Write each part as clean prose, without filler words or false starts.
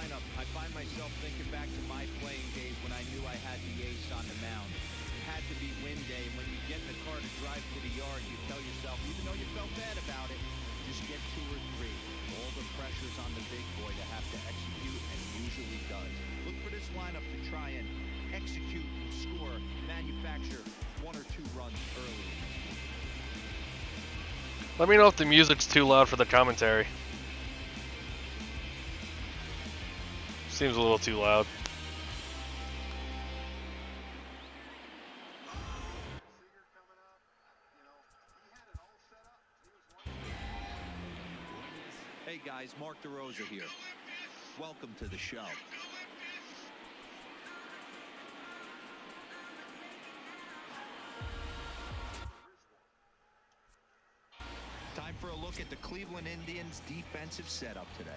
lineup, I find myself thinking back to my playing days when I knew I had the ace on the mound. It had to be win day, and when you get in the car to drive to the yard, you tell yourself, even though you felt bad about it, just get 2 or 3. All the pressure's on the big boy to have to execute, and usually does. Look for this lineup to try and execute and score, manufacture 1 or 2 runs early. Let me know if the music's too loud for the commentary. Seems a little too loud. Hey guys, Mark DeRosa here. Welcome to the show. Time for a look at the Cleveland Indians' defensive setup today.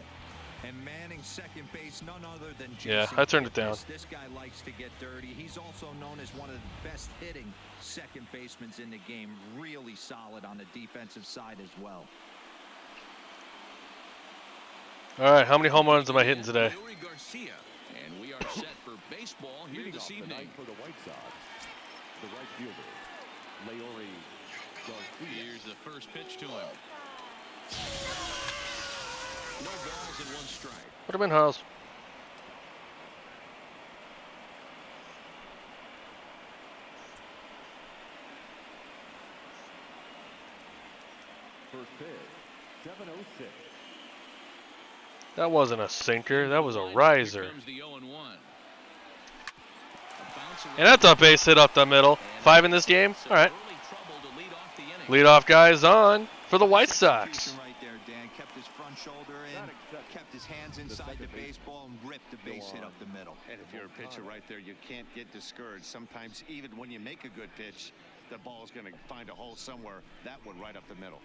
And manning second base, none other than Jason. Yeah, I turned it down. This guy likes to get dirty. He's also known as one of the best hitting second basemen in the game. Really solid on the defensive side as well. All right, how many home runs am I hitting today? Garcia, and we are set for baseball here this evening. For the White Sox, the right fielder, Leori Garcia. Here's the first pitch to him. No balls and 1 strike. Put him in, House. First pitch, 7:06. That wasn't a sinker. That was a riser. Here comes the 0-1. And that's a base hit up the middle. 5 in this game? All right. Leadoff guy's on for the White Sox. Right there, Dan. Kept his front shoulder in, kept his hands inside the baseball, and ripped the base hit up the middle. And if you're a pitcher right there, you can't get discouraged. Sometimes even when you make a good pitch, the ball's going to find a hole somewhere. That one right up the middle.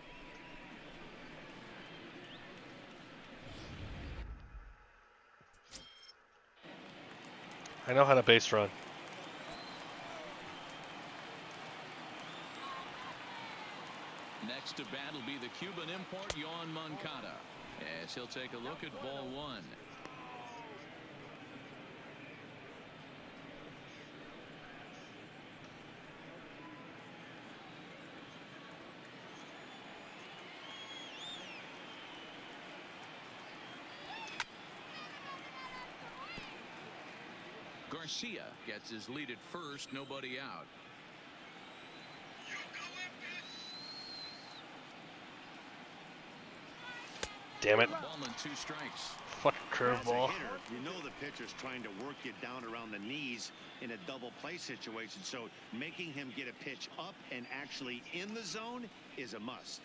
I know how to base run. Next to bat will be the Cuban import, Yoan Moncada, as he'll take a look at ball 1. Garcia gets his lead at first, nobody out. Damn it. Ball and 2 strikes. Fucking curveball. You know the pitcher's trying to work you down around the knees in a double play situation, so making him get a pitch up and actually in the zone is a must.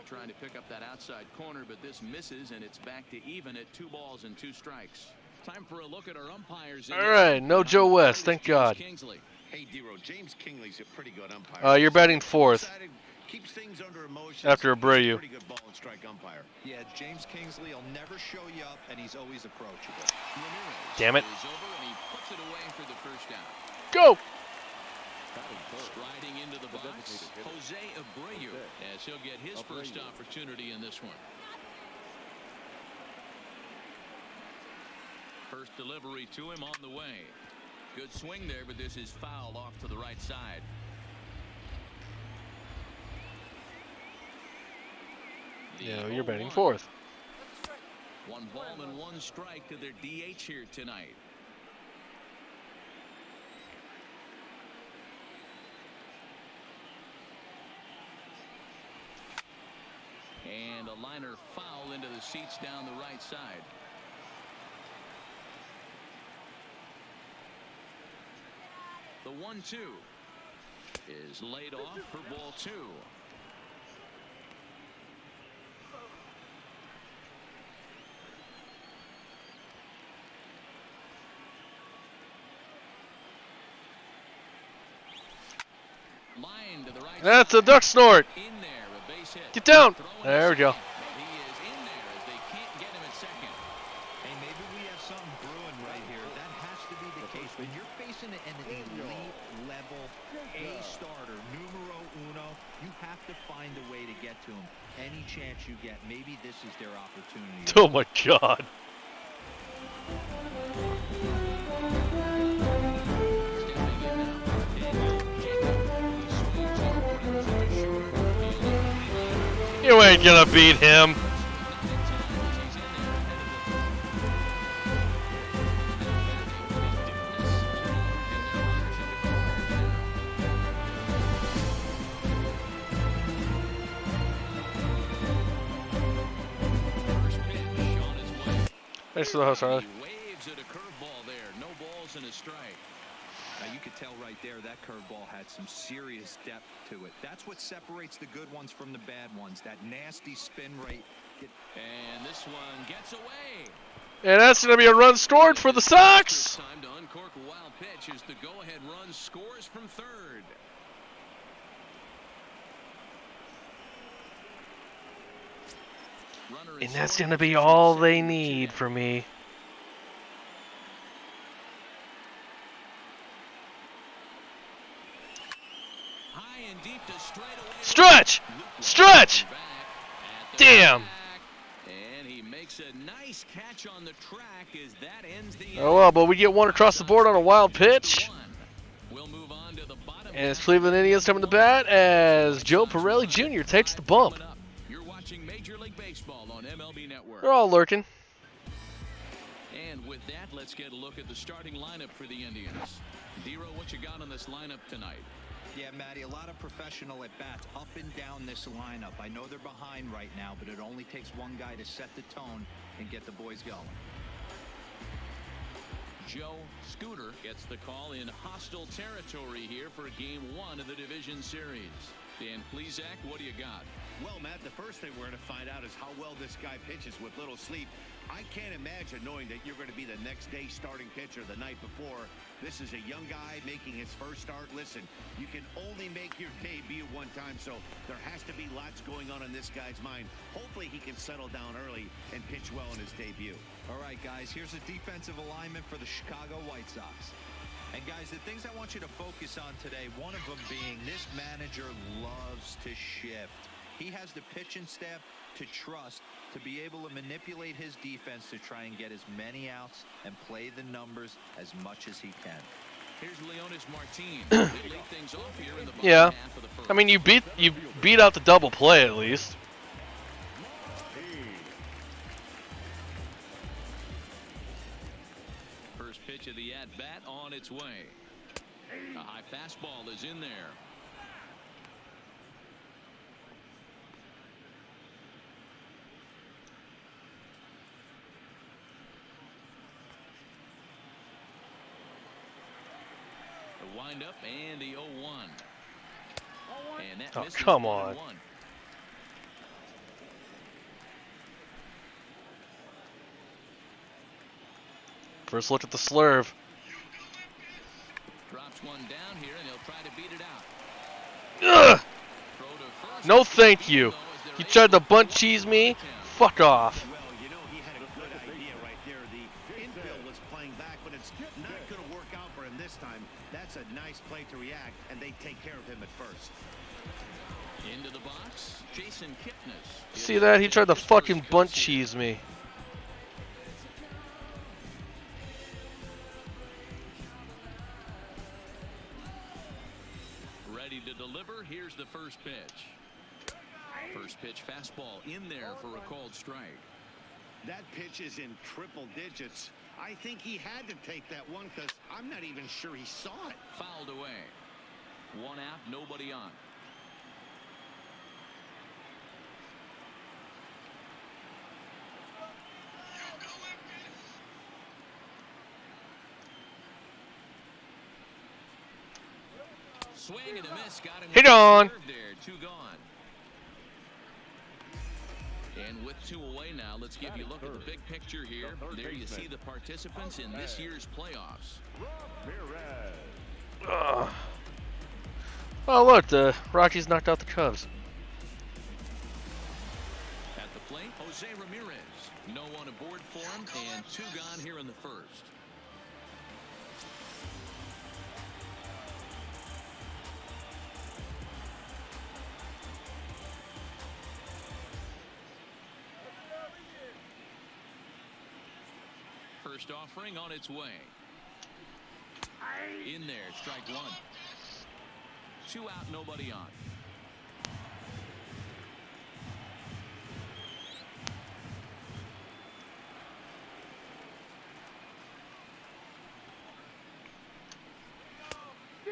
Trying to pick up that outside corner, but this misses, and it's back to even at 2 balls and 2 strikes. Time for a look at our umpires. All right, no Joe West, thank God. Hey, Dero, James Kingley's a pretty good umpire. You're batting 4th. Keeps things under emotion. After Abreu. Pretty good ball and strike umpire. Yeah, James Kingsley will never show you up, and he's always approachable. Damn it. Is over, and he puts it away for the first down. Go! Striding into the box, Jose Abreu, as he'll get his first opportunity in this one. First delivery to him on the way. Good swing there, but this is fouled off to the right side. Yeah, you're batting 4th. 1 ball and 1 strike to their DH here tonight. And a liner foul into the seats down the right side. The 1-2 is laid off for ball 2. Line to the right. That's a duck snort. In there, a base hit. Get down. There we go. He is in there as they can't get him at second. Hey, maybe we have something brewing right here. That has to be the case. When you're facing an elite level A starter, numero uno, you have to find a way to get to him. Any chance you get, maybe this is their opportunity. Oh my God. Stepping in now, Daniel Jacob. He swings and grounds it to short. Fielded pretty well. You ain't gonna beat him. Not in time as he's in there ahead of the third. Thanks for the host, Harley. He waves at a curveball there. No balls and a strike. Now you could tell right there that curveball had some serious depth to it. That's what separates the good ones from the bad ones. That nasty spin rate. And this one gets away. And that's gonna be a run scored for the Sox. Time to uncork a wild pitch as the go-ahead run scores from third. Runner And is that's scoring gonna be position all second they here need today. for me. High and deep to straightaway. Stretch! Stretch! Back at the Damn! back. And he makes a nice catch on the track as that ends the Oh well, but we get one across the board on a wild pitch. We'll move on to the bottom And it's half. Cleveland Indians coming to bat as Joe Pirelli Jr. takes the bump. Coming up, you're watching Major League Baseball on MLB Network. They're all lurking. And with that, let's get a look at the starting lineup for the Indians. Dero, what you got on this lineup tonight? Yeah, Matty, a lot of professional at-bats up and down this lineup. I know they're behind right now, but it only takes one guy to set the tone and get the boys going. Joe Scooter gets the call in hostile territory here for Game 1 of the Division Series. Dan Plesac, what do you got? Well, Matt, the first thing we're going to find out is how well this guy pitches with little sleep. I can't imagine knowing that you're going to be the next day starting pitcher the night before. This is a young guy making his first start. Listen, you can only make your debut one time, so there has to be lots going on in this guy's mind. Hopefully he can settle down early and pitch well in his debut. All right, guys, here's a defensive alignment for the Chicago White Sox. And, guys, the things I want you to focus on today, one of them being this manager loves to shift. He has the pitching staff to trust to be able to manipulate his defense to try and get as many outs and play the numbers as much as he can. Here's Leonis Martin. They lead things off here in the bottom Yeah. half of the first. I mean, you beat out the double play at least. First pitch of the at-bat on its way. A high fastball is in there. The windup and the 0-1. And that Oh, misses come 1-1. on. First look at the slurve. Drops one down here, and he'll try to beat it out. Ugh! Throw to first. No thank you. You tried to bunt cheese me? Fuck off. Well, you know, he had a good idea right there. The infield was playing back, but it's not going to work out for him this time. That's a nice play to react, and they take care of him at first. Into the box, Jason Kipnis. See that? He tried to fucking bunt cheese me. Ready to deliver. Here's the first pitch. First pitch fastball in there for a called strike. That pitch is in triple digits. I think he had to take that one because I'm not even sure he saw it. Fouled away. One out, nobody on. Swing and a miss. Got him. Hit on. There, two gone. And with two away now, let's give you a look at the big picture here. There you see the participants in this year's playoffs. Ugh. Oh look, the Rockies knocked out the Cubs. At the plate, Jose Ramirez. No one aboard for him, and two gone here in the first. first offering on its way. In there, strike one. 2 out, nobody on.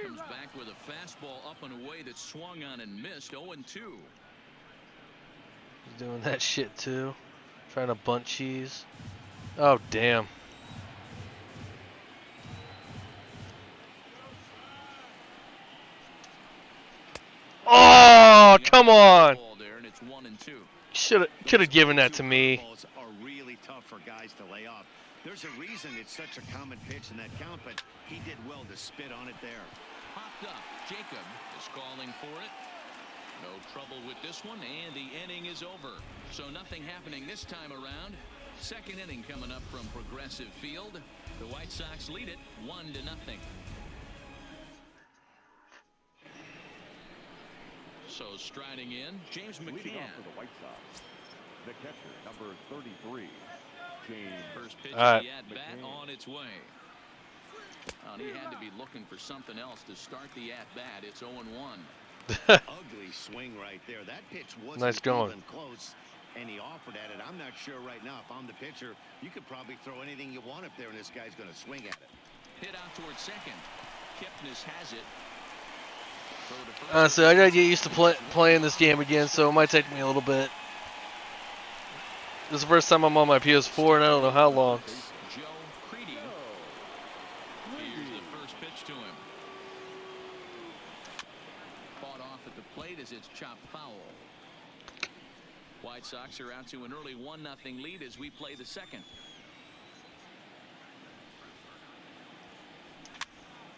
Comes back with a fastball up and away that swung on and missed. 0-2. He's doing that shit too. Trying to bunt cheese. Oh, damn. Oh, come on. Should have given that to me. Are really tough for guys to lay off. There's a reason it's such a common pitch in that count, but he did well to spit on it there. Popped up. Jacob is calling for it. No trouble with this one, and the inning is over. So nothing happening this time around. Second inning coming up from Progressive Field. The White Sox lead it 1-0. So striding in, James Leading McCann. off for the White Sox, the catcher, number 33, James. First pitch All right. of the at-bat on its way. He had to be looking for something else to start the at-bat. It's 0-1. Ugly swing right there. That pitch wasn't Nice going. even close, and he offered at it. I'm not sure right now if I'm the pitcher, you could probably throw anything you want up there, and this guy's going to swing at it. Hit out towards second. Kipnis has it. Honestly, I gotta get used to playing this game again, so it might take me a little bit. This is the first time I'm on my PS4, and I don't know how long. Joe Creedy. Here's the first pitch to him. Fought off at the plate as it's chopped foul. White Sox are out to an early 1-0 lead as we play the second.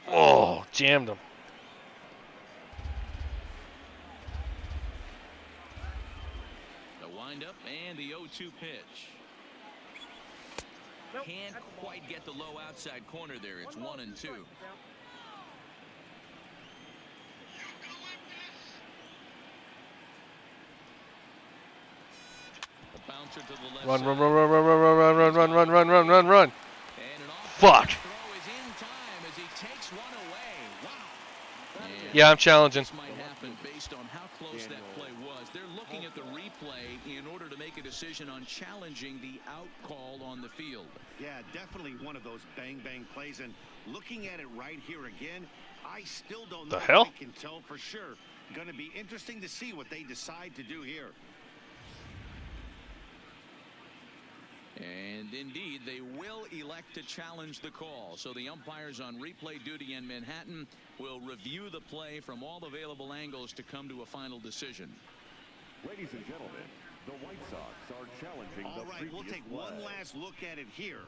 Oh, jammed him. Up and the 0-2 pitch. Can't quite get the low outside corner there. It's 1-2. A bouncer to the left Run, side. run, run, run, run, run, run, run, run, run, run, run, run, run, run. And an Fuck. throw is in time as he takes one away. Wow. And Yeah, I'm challenging. this might happen based on how close that play was. They're looking at the replay in order to make a decision on challenging the out call on the field. Yeah, definitely one of those bang-bang plays, and looking at it right here again, I still don't know The hell? if I can tell for sure. Going to be interesting to see what they decide to do here. And indeed, they will elect to challenge the call. So the umpires on replay duty in Manhattan will review the play from all available angles to come to a final decision. Ladies and gentlemen, the White Sox are challenging All the right, we'll previous take one flag. last look at it here.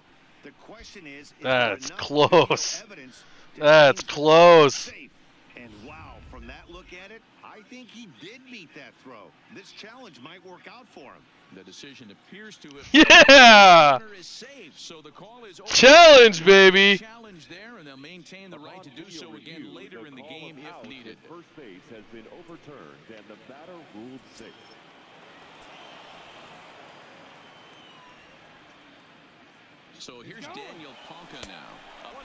The question is That's there enough close. video evidence to That's deem the close. safe? And wow, from that look at it, I think he did beat that throw. This challenge might work out for him. The decision appears to have Yeah! runner is safe, so the call is over. Challenge, baby! Challenge there, and they'll maintain the right to Upon do so video again review, later in the call game of if out needed. at First base has been overturned, and the batter ruled safe. So here's Daniel Ponca now.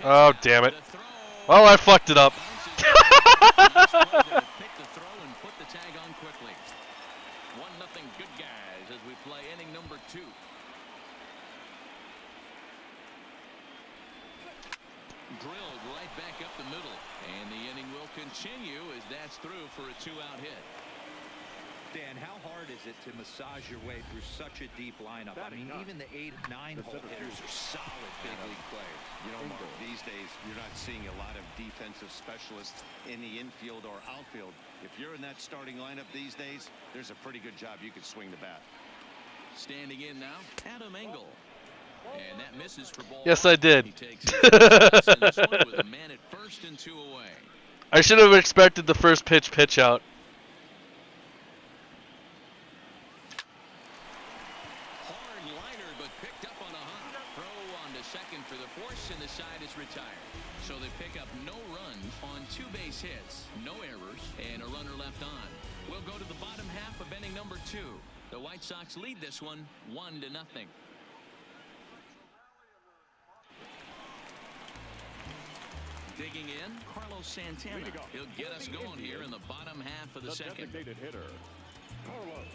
Oh, damn it. The throw Well, I fucked it up. bounces off. Nice play there to pick the throw and put the tag on quickly. 1-0 good guys as we play inning number 2. Drilled right back up the middle, and the inning will continue as that's through for a 2-out hit. Dan, how hard is it to massage your way through such a deep lineup? I mean, even the 8, 9 hole hitters are solid big league players. You know, Mark, these days you're not seeing a lot of defensive specialists in the infield or outfield. If you're in that starting lineup these days, there's a pretty good job you could swing the bat. Standing in now, Adam Engel. And that misses for ball. Yes, I did. He takes his chances in this one with a man at first and 2 away. I should have expected the first pitch out. Hard liner, but picked up on a hop. Throw on to second for the force, and the side is retired. So they pick up no runs on 2 base hits, no errors, and a runner left on. We'll go to the bottom half of inning number 2. The White Sox lead this one 1-0. Digging in, Carlos Santana. He'll get us going here in the bottom half of the second. Designated hitter, Carlos Santana.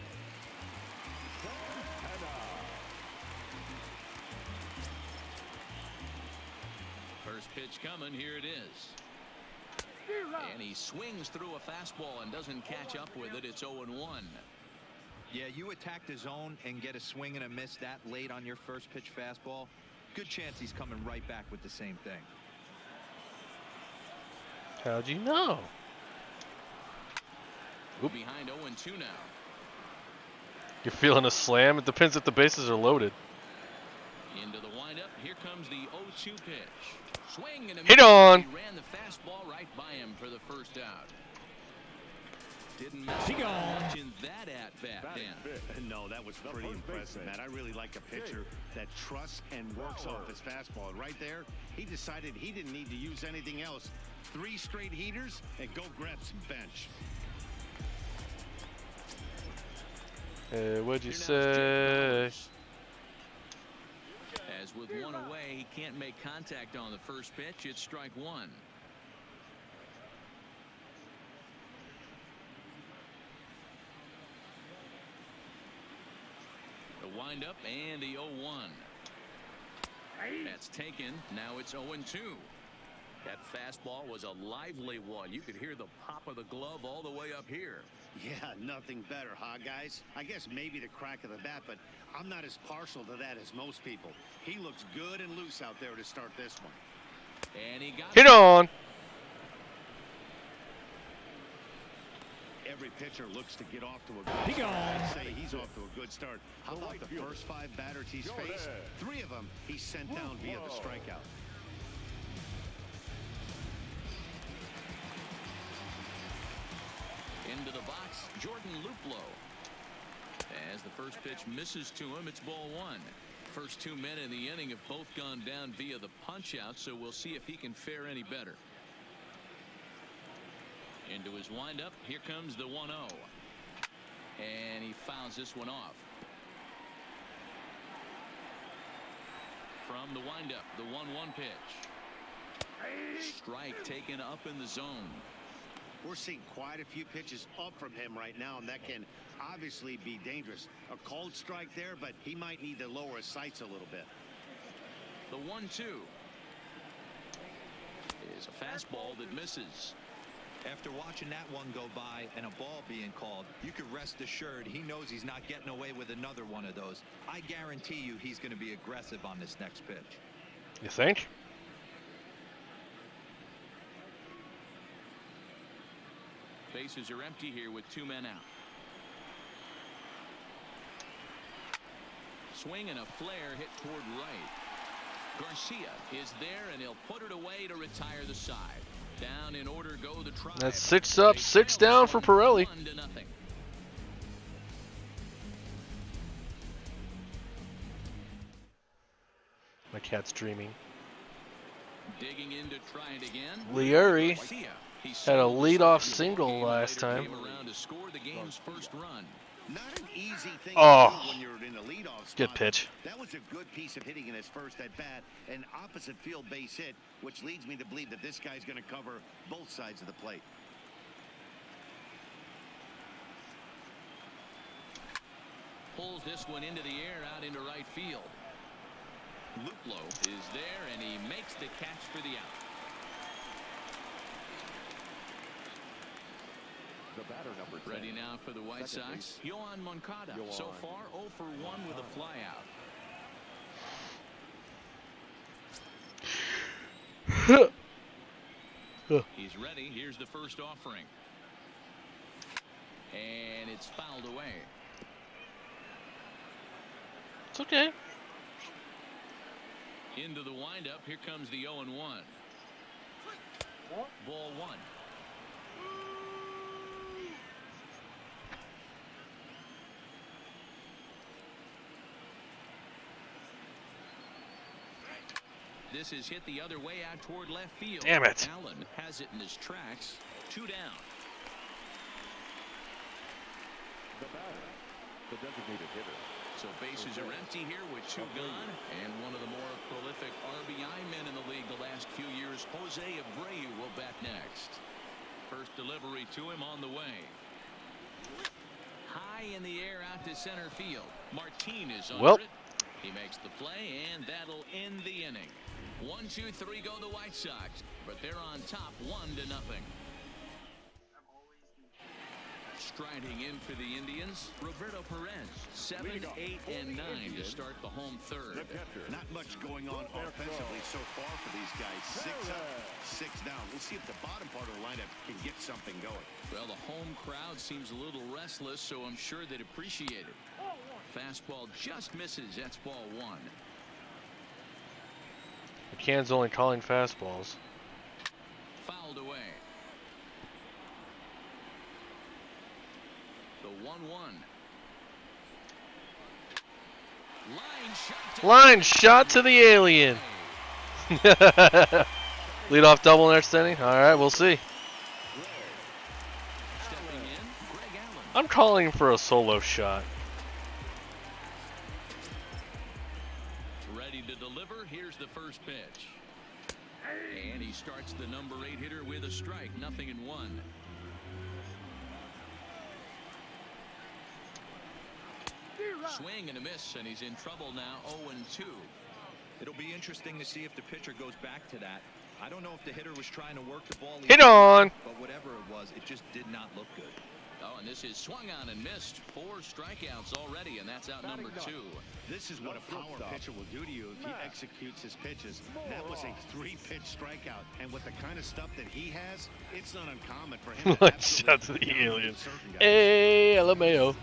First pitch coming. Here it is. And he swings through a fastball and doesn't catch up with it. It's 0-1. Yeah, you attack the zone and get a swing and a miss that late on your first pitch fastball. Good chance he's coming right back with the same thing. How'd you know? Behind 0-2 now. You're feeling a slam? It depends if the bases are loaded. Into the windup. Here comes the 0-2 pitch. Swing and a Hit miss. on. He ran the fastball right by him for the first out. Didn't miss much in that at bat, Dan. No, that was pretty impressive, Matt. I really like a pitcher that trusts and works off his fastball. Right there, he decided he didn't need to use anything else. 3 straight heaters and go grab some bench. What'd you say? As with one away, he can't make contact on the first pitch. It's strike 1. The windup and the 0-1. That's taken. Now it's 0-2. That fastball was a lively one. You could hear the pop of the glove all the way up here. Yeah, nothing better, huh, guys? I guess maybe the crack of the bat, but I'm not as partial to that as most people. He looks good and loose out there to start this one. And he got Hit on. Every pitcher looks to get off to a good start. I'd say he's off to a good start. How about the first 5 batters he's faced? 3 of them he's sent down via the strikeout. into the box, Jordan Luplow. As the first pitch misses to him, it's ball 1. First 2 men in the inning have both gone down via the punch out, so we'll see if he can fare any better. Into his windup, here comes the 1-0. And he fouls this one off. From the windup, the 1-1 pitch. Strike taken up in the zone. We're seeing quite a few pitches up from him right now, and that can obviously be dangerous. A cold strike there, but he might need to lower his sights a little bit. The 1-2 is a fastball that misses. After watching that one go by and a ball being called, you could rest assured he knows he's not getting away with another one of those. I guarantee you he's going to be aggressive on this next pitch. You think? Bases are empty here with 2 men out. Swing and a flare hit toward right. Garcia is there, and he'll put it away to retire the side. Down in order go the Tribe. That's 6 up, 6 down for Pirelli. 1-0. My cat's dreaming. Digging in to try it again. Liuri Garcia. had a leadoff single last time. Came around to score the game's first run. Not an easy thing Oh. to do when you're in a leadoff spot. Good pitch. That was a good piece of hitting in his first at bat, an opposite field base hit, which leads me to believe that this guy's going to cover both sides of the plate. Pulls this one into the air out into right field. Luplow is there, and he makes the catch for the out. The batter number 10. Ready now for the White Second Sox. base. Yohan Moncada. Yohan. So far 0 for 1 with a flyout. He's ready. Here's the first offering. And it's fouled away. It's okay. Into the windup. Here comes the 0-1. Ball 1. This is hit the other way out toward left field. Damn it. Allen has it in his tracks. 2 down. The batter, the designated hitter, So bases are empty here with 2 gone. And one of the more prolific RBI men in the league the last few years, Jose Abreu, will bat next. First delivery to him on the way. High in the air out to center field. Martin is under it. He makes the play, and that'll end the inning. 1, 2, 3 go the White Sox, but they're on top 1-0. Striding in for the Indians, Roberto Perez, 7, 8, and 9 to start the home third. Not much going on offensively so far for these guys. 6 up, 6 down. We'll see if the bottom part of the lineup can get something going. Well, the home crowd seems a little restless, so I'm sure they'd appreciate it. Fastball just misses. That's ball 1. McCann's only calling fastballs. Fouled away. The 1-1. Line shot to the alien. Lead off double next inning. All right, we'll see. Stepping in, Greg Allen. I'm calling for a solo shot. Ready to deliver. Here's the first pitch. And he starts the number 8 hitter with a strike. 0-1. Swing and a miss, and he's in trouble now. 0-2. It'll be interesting to see if the pitcher goes back to that. I don't know if the hitter was trying to work the ball. Hit either, on. but whatever it was, it just did not look good. Oh, and this is swung on and missed. 4 strikeouts already, and that's out number 2. This is what a power pitcher will do to you if he executes his pitches. That was a 3-pitch strikeout, and with the kind of stuff that he has, it's not uncommon for him to Shot to the absolutely alien. dominate certain guys. Hey, LMAO.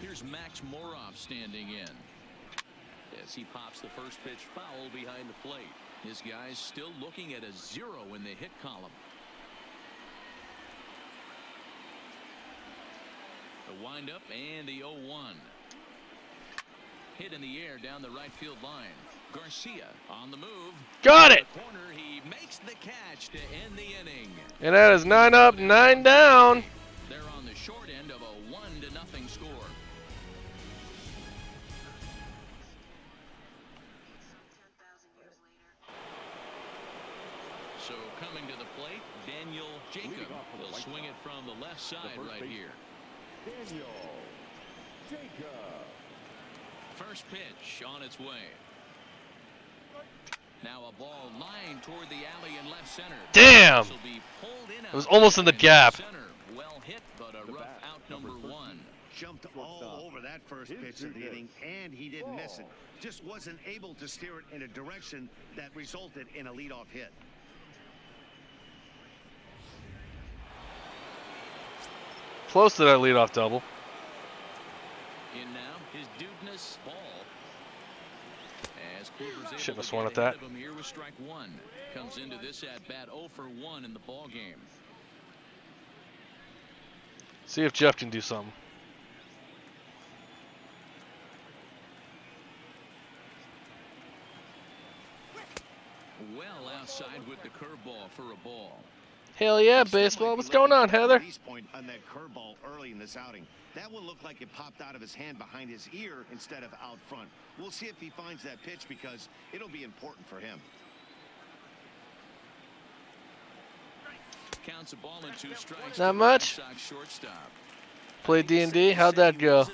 Here's Max Moroff standing in. As he pops the first pitch foul behind the plate. This guy's still looking at a 0 in the hit column. The windup and the 0-1. Hit in the air down the right field line. Garcia on the move. Got it. The corner, he makes the catch to end the inning. And that is 9 up, 9 down. They're on the short end of a 1-0 score. So coming to the plate, Daniel Jacob will swing it from the left side right here. Daniel Jacob. First pitch on its way. Now a ball lined toward the alley in left center. Damn. This will be pulled in It was almost in the gap. center. Well hit, but a rough out number 1. Jumped all over that first pitch of the inning, and he didn't miss it. Just wasn't able to steer it in a direction that resulted in a leadoff hit. Close to that leadoff double. In now, his Dudeness ball. As Kluber's Shouldn't able have to swung get at that. ahead of him here with strike 1. Comes into this at bat 0 for 1 in the ball game. See if Jeff can do something. Well outside with the curveball for a ball. Hell yeah, baseball. What's going on, Heather? Release point on that curveball early in this outing. That one looked like it popped out of his hand behind his ear instead of out front. We'll see if he finds that pitch because it'll be important for him. Counts a ball in 2 strikes. Not much. Shortstop. Played D&D. How'd that go?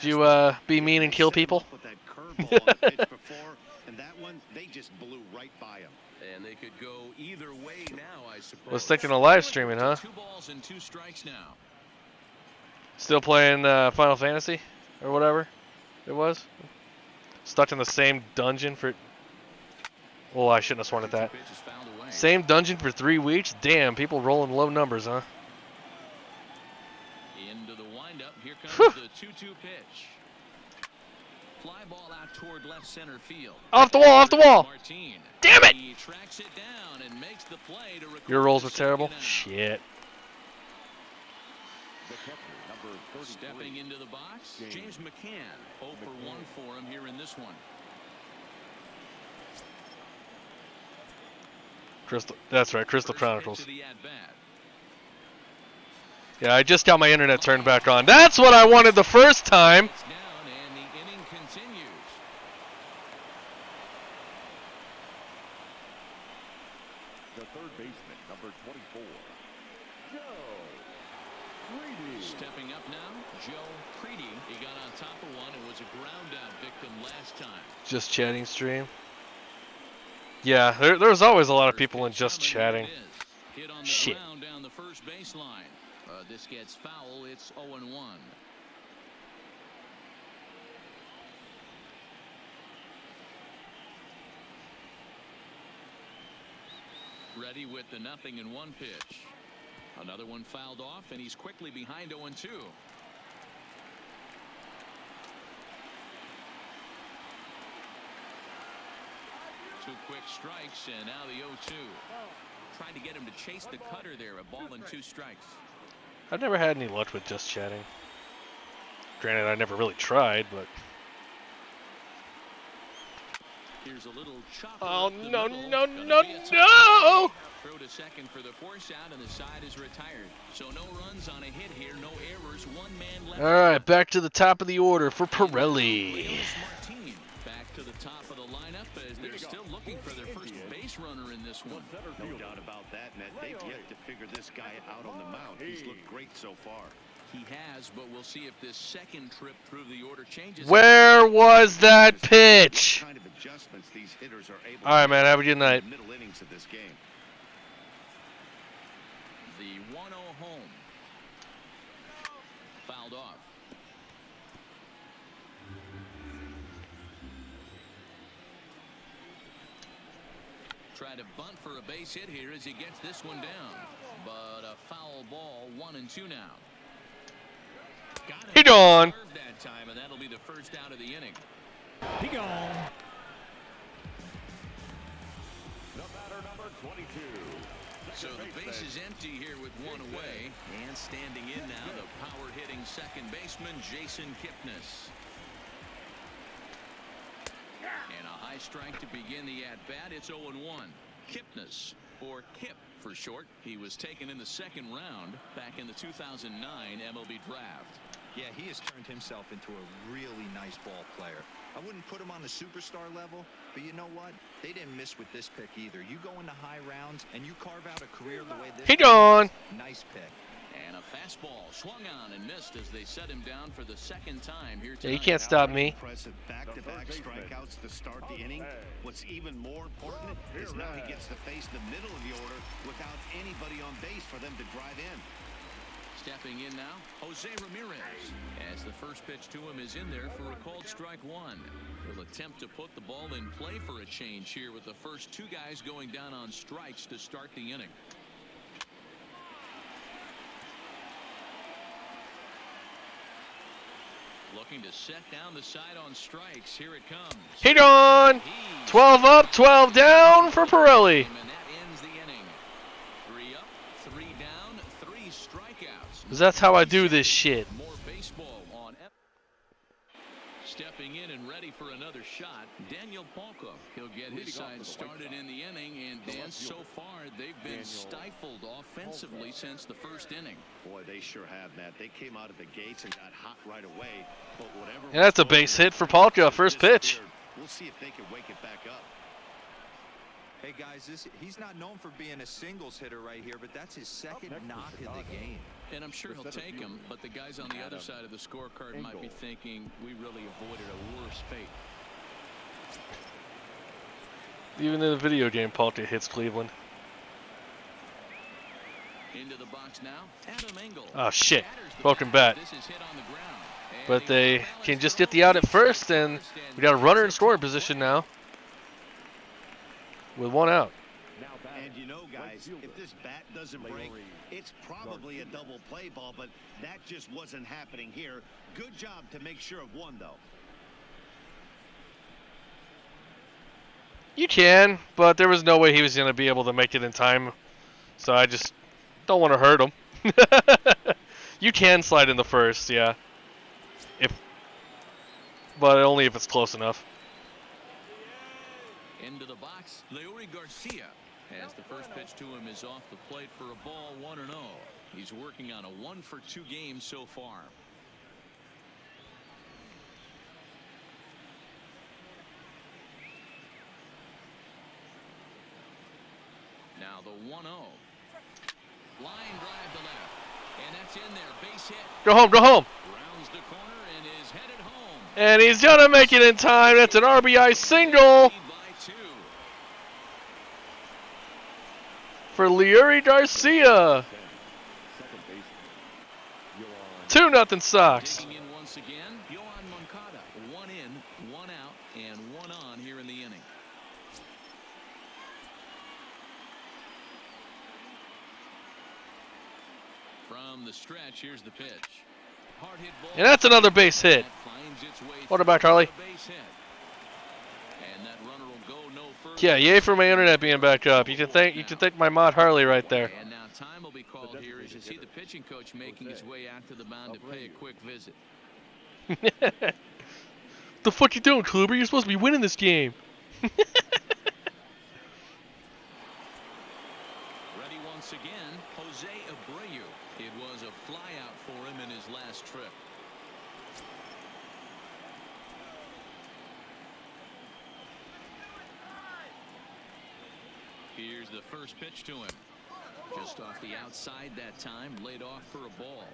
Did you be mean and kill people? With that curveball on the pitch before, and that one, they just blew right by him. And they could go either way now, I suppose. Was thinking of live streaming, huh? 2 balls and 2 strikes now. Still playing Final Fantasy or whatever it was. Stuck in the same dungeon for. Well, I shouldn't have sworn at that. Pitch is fouled away. Same dungeon for 3 weeks. Damn, people rolling low numbers, huh? Into the windup. Here comes Whew. the 2-2 pitch. Fly ball out toward left center field. Off the wall, off the wall. Martin. Damn it! He tracks it down and makes the play to record Your rolls the were terrible. second out. Shit. The catcher, number 33. Stepping into the box, James McCann. 0 for 1 for him here in this one. Crystal. That's right, Crystal First pitch Chronicles. of the at-bat. Yeah, I just got my internet turned back on. That's what I wanted the first time. It's down continues. The third baseman, number 24, Joe Preedy. Stepping up now, Joe Preedy. He got on top of one and was a ground out victim last time. Just chatting stream. Yeah, there's always a lot of people in just chatting. Hit on the Shit. ground down the first baseline. This gets foul. It's 0-1. Ready with the 0-1 pitch. Another one fouled off, and he's quickly behind 0-2. 2 quick strikes, and now the 0-2. Trying to get him to chase the cutter there. A ball and 2 strikes. I've never had any luck with just chatting. Granted, I never really tried, but... Here's a little chopper. Oh, up the no, middle. no, Gonna no, be a no! Throw to second for the force out, and the side is retired. So no runs on a hit here, no errors, 1 man left. All right, back to the top of the order for Pirelli. Leonis Martin back to the top of the lineup as they're still looking for their first base runner in this one. No doubt about that, Matt. They've yet to figure this guy out on the mound. He's looked great so far. He has, but we'll see if this second trip through the order changes. Where was that pitch? What kind of adjustments these hitters are able All right, to man, make have a good in night. the middle innings of this game. The 1-0 home. Fouled off. Try to bunt for a base hit here as he gets this one down. But a foul ball, 1-2 now. He gone. That time, and that'll be the first out of the inning. He gone. The batter, number 22. So the base is empty here with 1 away. And standing in now, the power-hitting second baseman, Jason Kipnis. And a high strike to begin the at-bat. It's 0-1. Kipnis, or Kip for short. He was taken in the second round back in the 2009 MLB draft. Yeah, he has turned himself into a really nice ball player. I wouldn't put him on the superstar level, but you know what? They didn't miss with this pick either. You go into high rounds and you carve out a career the way this. He gone. Nice pick. And a fastball swung on and missed as they set him down for the second time here Yeah, you tonight. can't stop me. Impressive back-to-back strikeouts to start the inning. What's even more important is now he gets to face the middle of the order without anybody on base for them to drive in. Stepping in now, Jose Ramirez. As the first pitch to him is in there for a called strike 1. He'll attempt to put the ball in play for a change here with the first 2 guys going down on strikes to start the inning. Looking to set down the side on strikes. Here it comes. He gone. 12 up, 12 down for Pirelli. And that ends the inning. 3 up, 3 down, 3 strikeouts. 'Cause that's how I do this shit. More baseball on. Stepping in and ready for another shot, Daniel Palka. He'll get his side started in the inning, and Dan, so far they've been stifled offensively since the first inning. Boy, they sure have, Matt. They came out of the gates and got hot right away. But whatever. Yeah, that's a base hit for Palka, first pitch. We'll see if they can wake it back up. Hey guys, he's not known for being a singles hitter right here, but that's his second knock of the game. And I'm sure he'll take him, but the guys on the other side of the scorecard might be thinking we really avoided a worse fate. Even in the video game, Palka hits Cleveland. Into the box now, Adam Engel. Oh shit, Shatters the broken bat. This is hit on the ground. And But the they balance can just throw get the out at is first, and we got a runner in scoring position now with 1 out. And you know, guys, if this bat doesn't break, it's probably a double play ball, but that just wasn't happening here. Good job to make sure of 1, though. You can, but there was no way he was going to be able to make it in time. So I just don't want to hurt him. You can slide in the first, yeah. But only if it's close enough. Into the box, Leury Garcia. As the first pitch to him is off the plate for a ball, 1-0. He's working on a 1-for-2 game so far. now, the 1-0. Line drive to left. And that's in there. Base hit. Go home, go home. Rounds the corner and is headed home. And he's going to make it in time. That's an RBI single Lead by 2. for Leury Garcia. Second baseman. 2-0 Sox. Digging in once again, Yohan Moncada. 1 in, 1 out, and 1 on here in the inning. From the stretch, here's the pitch. Hard hit ball. And that's another base hit. That finds its way Quarterback, through Harley. for a base hit. And that runner will go no further. Yeah, yay for my internet being back up. You can thank my mod Harley right there. And now time will be called here as you see the pitching coach making his way out to the mound to pay a quick visit. The fuck you doing, Kluber? You're supposed to be winning this game. Ready once again, Jose Abreu. It was a flyout for him in his last trip. Here's the first pitch to him. Just off the outside that time, laid off for a ball.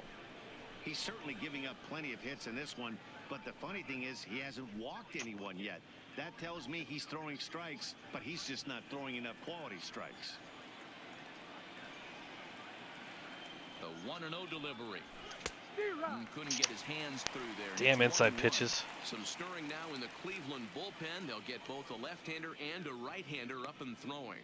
He's certainly giving up plenty of hits in this one, but the funny thing is he hasn't walked anyone yet. That tells me he's throwing strikes, but he's just not throwing enough quality strikes. The 1-0 delivery. Couldn't get his hands through there. Damn It's inside 1-1. pitches. Some stirring now in the Cleveland bullpen. They'll get both a left-hander and a right-hander up and throwing.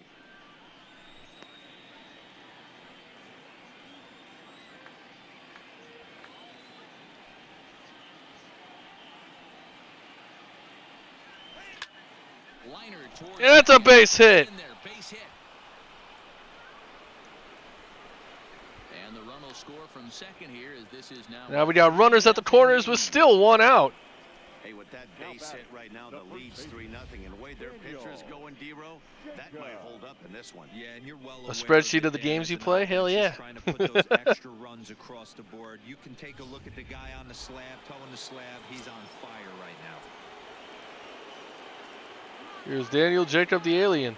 Liner towards Yeah, that's a base hit. in there, base hit. And the run will score from second here as this is Now we got runners at the corners with still 1 out. Hey, with that base hit right now, the lead's 3-0, and the way their pitcher's going, D-Row, that might hold up in this one. Yeah, and you're well A aware spreadsheet it, of the Dan, games as you an play? offense Hell is yeah. Trying to put those extra runs across the board. You can take a look at the guy on the slab, towing the slab. He's on fire right now. Here's Daniel Jacob the alien.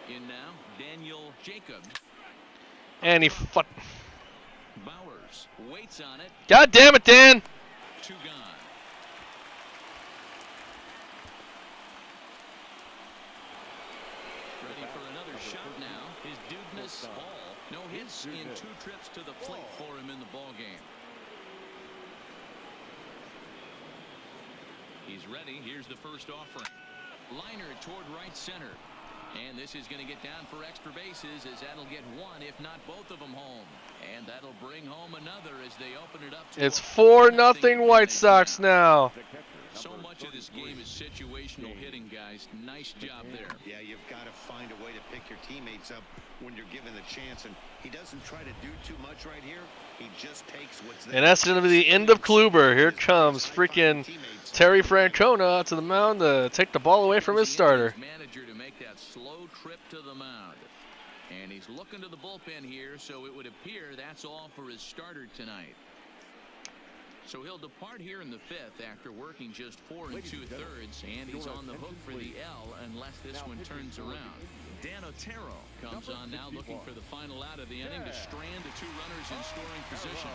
In now, Daniel Jacob. And he Bowers waits on it. God damn it, Dan! 2 gone. Ready for another shot now. His Dudeness ball. No hits in 2 trips to the plate for him in the ball game. He's ready. Here's the first offering. Liner toward right center. And this is going to get down for extra bases as that'll get 1, if not both of them home. And that'll bring home another as they open it up to It's 4-0 White Sox now. So much of this game is situational hitting, guys. Nice job there. Yeah, you've got to find a way to pick your teammates up when you're given the chance, and he doesn't try to do too much right here. He just takes what's there. And that's going to be the end of Kluber. Here comes freaking Terry Francona out to the mound to take the ball away from his starter. Manager to make that slow trip to the mound. And he's looking to the bullpen here, so it would appear that's all for his starter tonight. So he'll depart here in the 5th after working just 4 2/3, and he's on the hook for the L unless this one turns around. Dan Otero comes on now looking for the final out of the inning to strand the 2 runners in scoring position.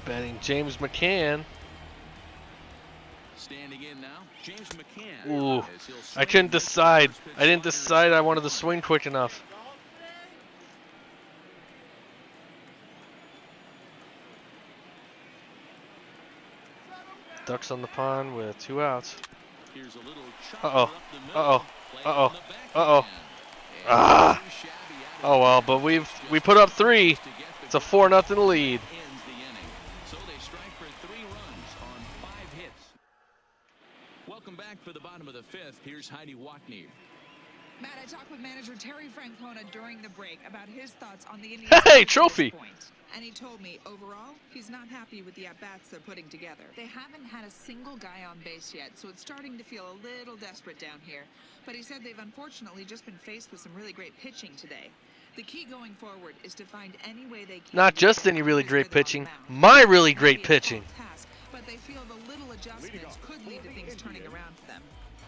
Batting James McCann. Standing in now, James McCann. Ooh, as he'll I couldn't swing the decide. first pitch I didn't liner decide I to wanted to right. swing quick enough. Ducks on the pond with 2 outs. Here's a little Uh-oh. chopper up the middle, Uh-oh. played Uh-oh. on the Uh-oh. backhand. And Ah. too shabby out of Oh well, the but box we just put up enough 3. to get the It's a goal. 4-0 lead. Ends the inning. So they strike for 3 runs on 5 hits. Welcome back for the bottom of the 5th. Here's Heidi Watney. Matt, I talked with manager Terry Francona during the break about his thoughts on the Indians. Hey, at this trophy. point. And he told me, overall, he's not happy with the at-bats they're putting together. They haven't had a single guy on base yet, so it's starting to feel a little desperate down here. But he said they've unfortunately just been faced with some really great pitching today. The key going forward is to find any way they can. Not to just get any really runners great with them on the pitching, mound. my really It might great be a pitching. tall task, but but they feel the little adjustments could lead to things turning around for them.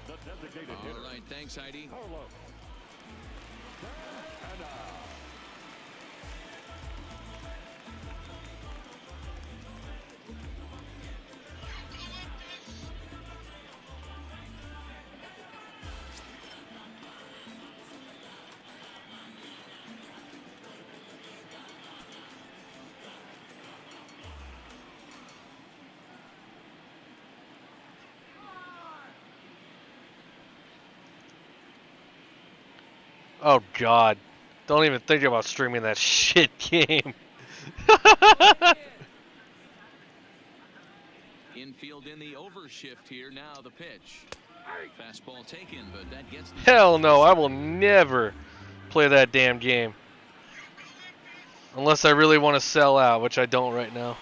The designated All hitter. right, thanks, Heidi. Carlos. And Oh God. Don't even think about streaming that shit game. Infield in the overshift here. Now the pitch. Fastball taken, but that gets the Hell no, I will never play that damn game. Unless I really want to sell out, which I don't right now.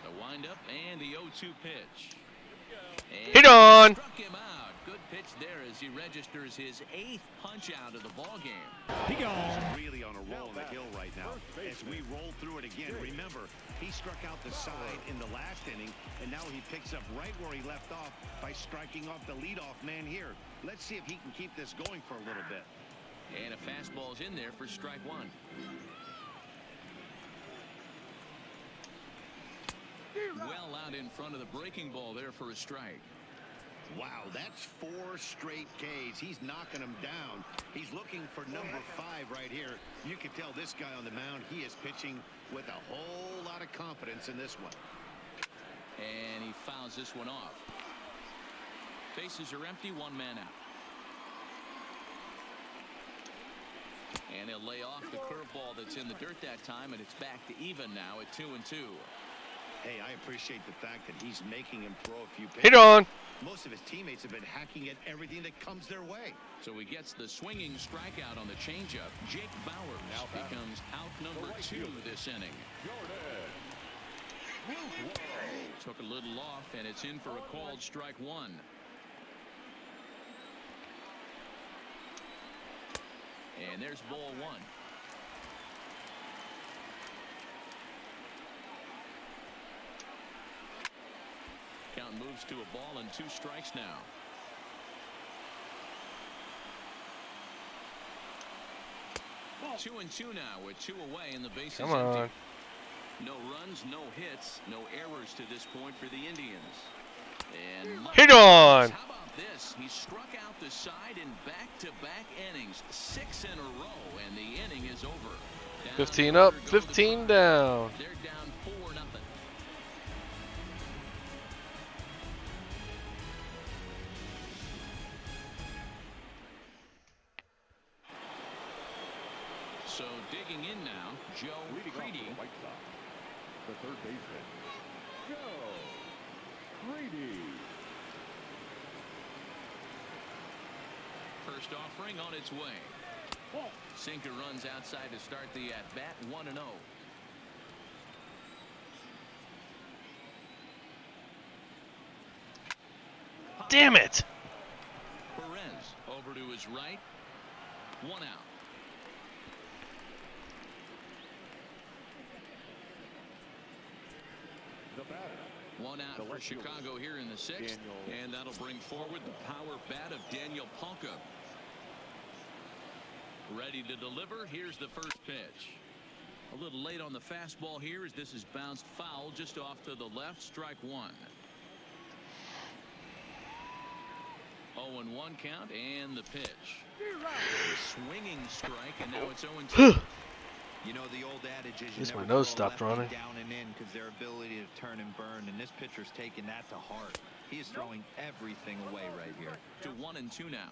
The windup and the 0-2 pitch. And Hit on! Struck him out. Good pitch there as he registers his 8th punch out of the ball game. He goes really on a roll on the hill right now. As we roll through it again, remember, he struck out the side in the last inning, and now he picks up right where he left off by striking off the leadoff man here. Let's see if he can keep this going for a little bit. And a fastball's in there for strike one. Well out in front of the breaking ball there for a strike. Wow, that's 4 straight Ks. He's knocking them down. He's looking for number 5 right here. You can tell this guy on the mound, he is pitching with a whole lot of confidence in this one. And he fouls this one off. Bases are empty, 1 man out. And he'll lay off the curveball that's in the dirt that time, and it's back to even now at 2-2. Hey, I appreciate the fact that he's making him throw a few pitches. Hit on! Most of his teammates have been hacking at everything that comes their way. So he gets the swinging strikeout on the changeup. Jake Bowers becomes out number 2 this inning. Took a little off, and it's in for a called strike 1. And there's ball 1. Count moves to a ball and 2 strikes now. Ball 2-2 now with 2 away and the bases Come on. empty. No runs, no hits, no errors to this point for the Indians. And Hit on! how about this? He struck out the side in back-to-back innings, 6 in a row, and the inning is over. Down 15 the up, order go the 15 Pirates. down. They're down 4-0. So digging in now, Joe leading off for Creedy. the White Sox, the third baseman, Joe Creedy. First offering on its way. Sinker runs outside to start the at-bat, 1-0. Damn it! Perez over to his right. 1 out. The batter, 1 out The for left fielder, Chicago here in the 6th. Daniel. And that'll bring forward the power bat of Daniel Palka. Ready to deliver. Here's the first pitch. A little late on the fastball here as this is bounced foul just off to the left. Strike 1. 0-1 count and the pitch. Swinging strike, and now it's 0-2. You know, the old adage is At you least never my nose throw a stopped lefty running. down and in because their ability to turn and burn, and this pitcher's taking that to heart. He is throwing everything away right here. To 1-2 now.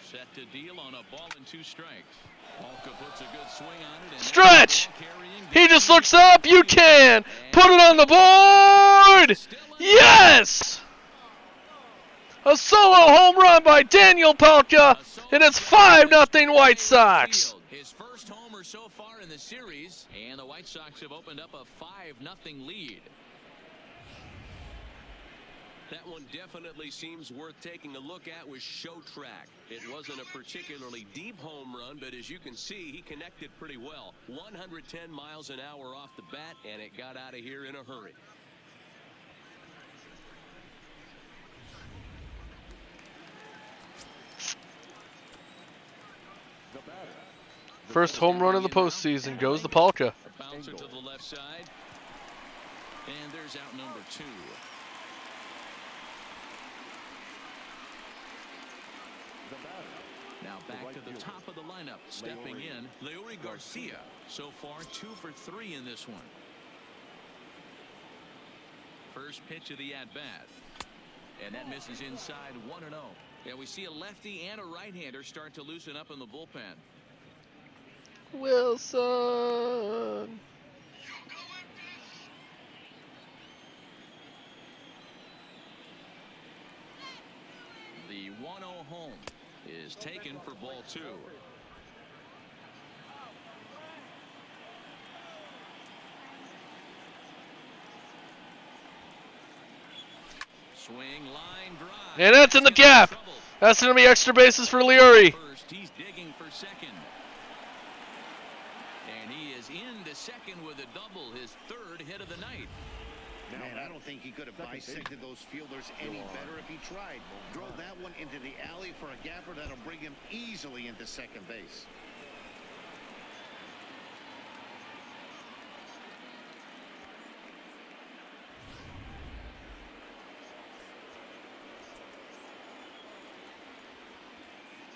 Set to deal on a ball and 2 strikes. Palka puts a good swing on it. And Stretch! He just looks up. You can put it on the board. Yes! A solo home run by Daniel Palka, and it's 5-0 White Sox. His first homer so far in the series, and the White Sox have opened up a 5-0 lead. That one definitely seems worth taking a look at with Show Track. It wasn't a particularly deep home run, but as you can see, he connected pretty well. 110 miles an hour off the bat, and it got out of here in a hurry. First home run of the postseason goes to Palka. A bouncer to the left side. And there's out number 2. Now back to the top of the lineup. Stepping in, Leury Garcia. So far, 2 for 3 in this one. First pitch of the at-bat. And that misses inside 1-0. Yeah, we see a lefty and a right-hander start to loosen up in the bullpen. Wilson. The 1-0 home is taken for ball 2. Swing, line drive. And that's in the gap. That's going to be extra bases for Leury. First, he's digging for second. And he is into second with a double, his 3rd hit of the night. Man, I don't think he could have bisected those fielders any better if he tried. Drove that one into the alley for a gapper that'll bring him easily into second base.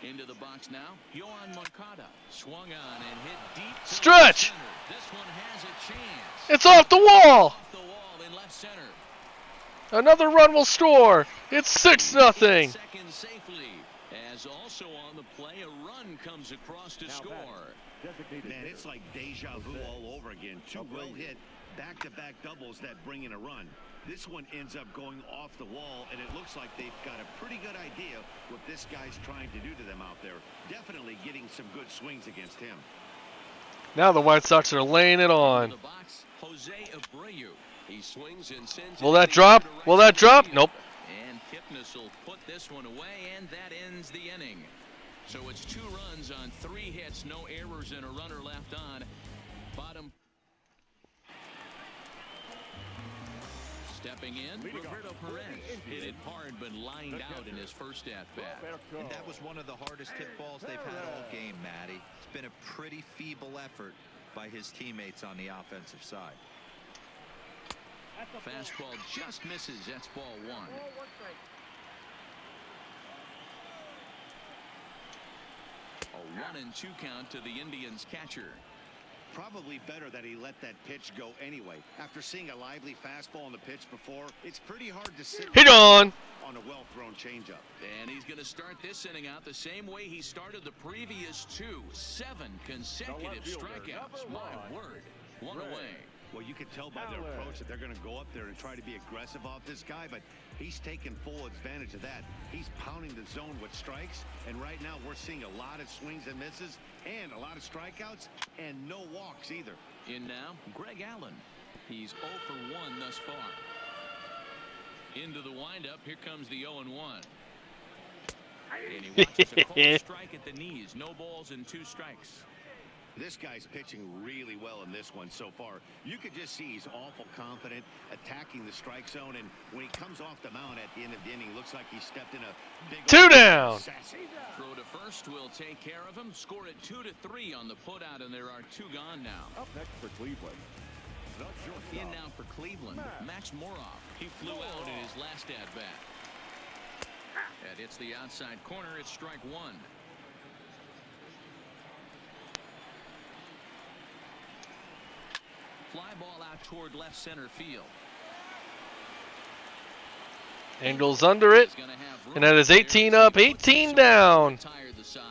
Into the box now. Yohan Moncada swung on and hit deep. Stretch. This one has a chance. It's off the wall. Off the wall in left center. Another run will score. It's 6-0. Second safely. As also on the play, a run comes across to score. Man, it's like deja vu all over again. 2 well-hit back-to-back doubles that bring in a run. This one ends up going off the wall, and it looks like they've got a pretty good idea what this guy's trying to do to them out there. Definitely getting some good swings against him. Now the White Sox are laying it on. The box, Jose Abreu. He swings and sends. Will that drop? Will that drop? Nope. And Kipnis will put this one away, and that ends the inning. So it's 2 runs on 3 hits, no errors, and a runner left on. Bottom. Stepping in, Roberto Perez hit it hard but lined out in his first at-bat. And that was one of the hardest hit balls they've had all game, Matty. It's been a pretty feeble effort by his teammates on the offensive side. Fastball just misses. That's ball 1. A 1-2 count to the Indians catcher. Probably better that he let that pitch go anyway. After seeing a lively fastball on the pitch before, it's pretty hard to sit Hit on a well-thrown changeup. And he's going to start this inning out the same way he started the previous 2. 7 consecutive strikeouts. My word. 1 away. Well, you can tell by their approach that they're going to go up there and try to be aggressive off this guy, but he's taking full advantage of that. He's pounding the zone with strikes, and right now we're seeing a lot of swings and misses and a lot of strikeouts and no walks either. In now, Greg Allen. He's 0 for 1 thus far. Into the windup. Here comes the 0-1. And he watches a called strike at the knees. No balls and 2 strikes. This guy's pitching really well in this one so far. You could just see he's awful confident, attacking the strike zone, and when he comes off the mound at the end of the inning, looks like he stepped in a big 2 down. Throw to first will take care of him. Score it 2-3 on the putout, and there are 2 gone now. Up next for Cleveland. In now for Cleveland, Max Moroff. He flew out in his last at-bat. That hits the outside corner. It's strike 1. Fly ball out toward left center field. Angles under it. And that is 18 up, 18 down. The side.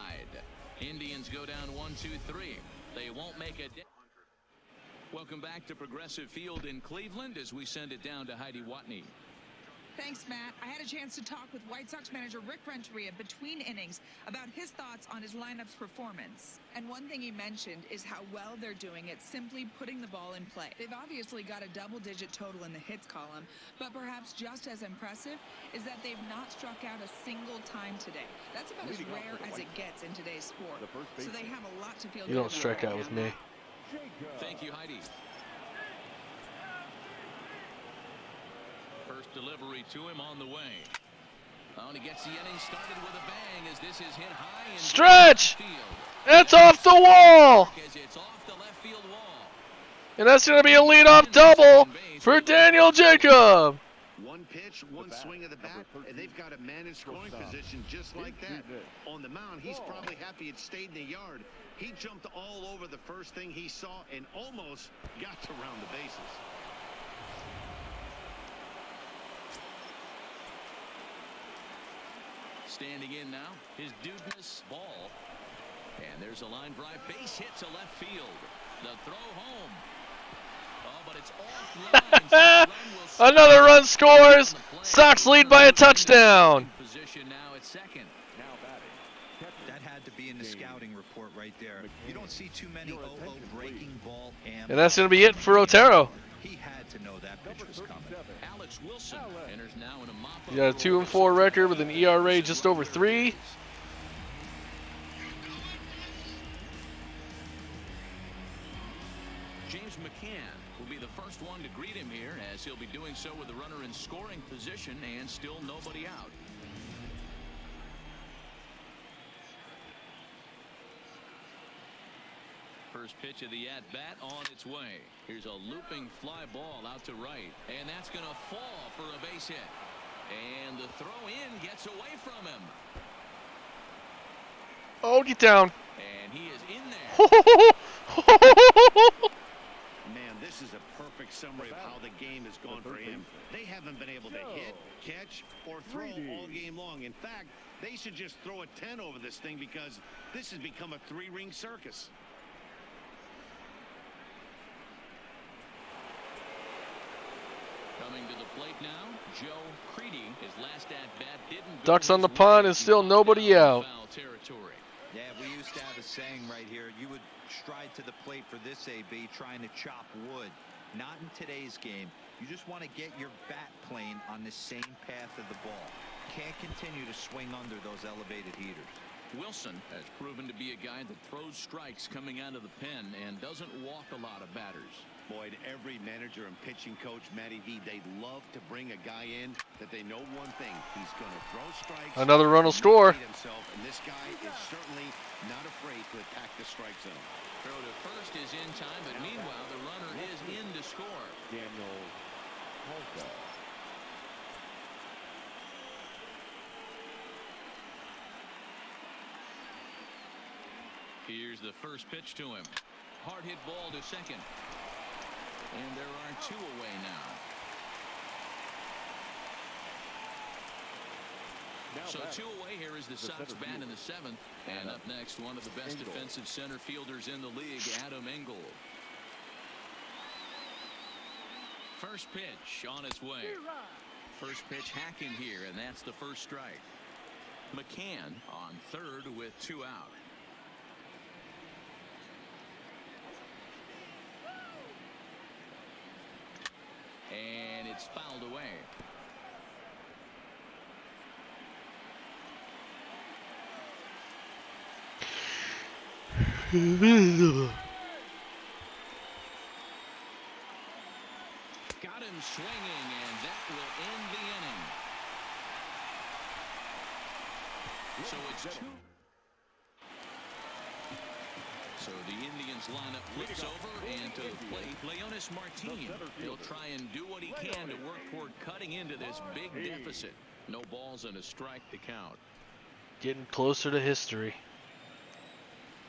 Indians go down 1-2-3. They won't make it. Welcome back to Progressive Field in Cleveland as we send it down to Heidi Watney. Thanks, Matt. I had a chance to talk with White Sox manager Rick Renteria between innings about his thoughts on his lineup's performance. And one thing he mentioned is how well they're doing at simply putting the ball in play. They've obviously got a double-digit total in the hits column, but perhaps just as impressive is that they've not struck out a single time today. That's about as rare as it gets in today's sport. So they have a lot to feel good You don't about strike out right with now. me. Thank you, Heidi. First delivery to him on the way. Oh, and he gets the inning started with a bang as this is hit high and Stretch! It's off the wall! It's off the left field wall. And that's going to be a leadoff double for Daniel Jacob. One pitch, one swing of the bat, and they've got a man in scoring position just like that. On the mound, he's probably happy it stayed in the yard. He jumped all over the first thing he saw and almost got to round the bases. Standing in now, his dudeness ball. And there's a line drive. Base hit to left field. The throw home. Oh, but it's off line. Another run scores. Sox lead by a touchdown. Position now at second. That had to be in the scouting report right there. You don't see too many 0-0 breaking ball. And that's going to be it for Otero. He had to know that pitch was coming. Alex Wilson enters now in a mop. He got a 2-4 record with an ERA just over 3. James McCann will be the first one to greet him here, as he'll be doing so with the runner in scoring position and still nobody out. First pitch of the at-bat on its way. Here's a looping fly ball out to right, and that's going to fall for a base hit. And the throw in gets away from him. Oh, get down. And he is in there. Man, this is a perfect summary of how the game has gone for him. They haven't been able to hit, catch, or throw all game long. In fact, they should just throw a 10 over this thing because this has become a 3-ring circus. Coming to the plate now, Joe Creedy. His last at-bat didn't. Ducks on the pond and still nobody out. Foul territory. Yeah, we used to have a saying right here. You would stride to the plate for this AB trying to chop wood. Not in today's game. You just want to get your bat plane on the same path of the ball. Can't continue to swing under those elevated heaters. Wilson has proven to be a guy that throws strikes coming out of the pen and doesn't walk a lot of batters. Boyd, every manager and pitching coach, Matty V, they'd love to bring a guy in that they know one thing. He's going to throw strikes. Another run will score. Himself, and this guy is certainly not afraid to attack the strike zone. Throw to first is in time, but meanwhile the runner is in to score. Daniel Palka. Here's the first pitch to him. Hard hit ball to second. And there are 2 away now. So 2 away. Here is the Sox bat in the 7th. And up next, one of the best defensive center fielders in the league, Adam Engel. First pitch on its way. First pitch hacking here, and that's the first strike. McCann on third with 2 out. And it's fouled away. Got him swinging, and that will end the inning. So it's 2. So the Indians lineup flips over, and to the plate, Leonis Martin. He'll try and do what he can to work toward cutting into this big deficit. No balls and a strike to count. Getting closer to history.